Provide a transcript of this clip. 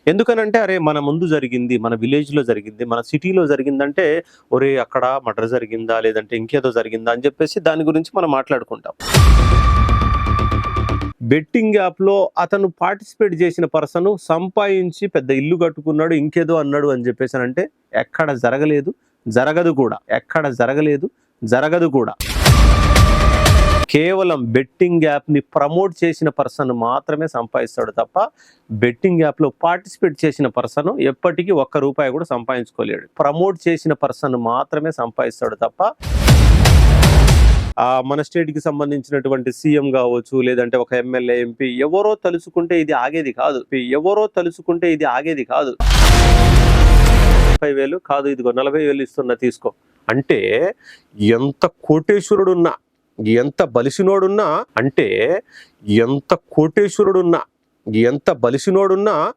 ఎందుకనంటే అరే మన ముందు జరిగింది, మన విలేజ్‌లో జరిగింది, మన సిటీలో జరిగిందంటే ఒరేయ్! అక్కడ మర్డర్ జరిగిందా? లేదంటే ఇంకేదో జరిగిందా? అని చెప్పేసి దాని గురించి మనం మాట్లాడుకుంటాం. బెట్టింగ్ యాప్‌లో అతను పార్టిసిపేట్ చేసిన పర్సన్ సంపాయించి పెద్ద ఇల్లు కట్టుకున్నాడు, ఇంకేదో అన్నాడు అని చెప్పేసనంటే ఎక్కడ జరగలేదు, జరగదు కూడా. ఎక్కడ జరగలేదు, జరగదు కూడా. కేవలం బెట్టింగ్ యాప్‌ని ప్రమోట్ చేసిన పర్సన్ మాత్రమే సంపాదిస్తాడు తప్ప, బెట్టింగ్ యాప్‌లో పార్టిసిపేట్ చేసిన పర్సన్ ఎప్పటికీ ఒక్క రూపాయి కూడా సంపాదించుకోలేడు. ప్రమోట్ చేసిన పర్సన్ మాత్రమే సంపాదిస్తాడు తప్ప మన స్టేట్‌కి సంబంధించినటువంటి సీఎం కావచ్చు, లేదంటే ఒక ఎమ్మెల్యే, ఎంపీ ఎవరో తలుచుకుంటే ఇది ఆగేది కాదు. 30,000 కాదు, ఇదిగో 40,000 ఇస్తున్నా తీసుకో. అంటే ఎంత కోటేశ్వరుడున్నా, ఎంత బలిసినోడున్నా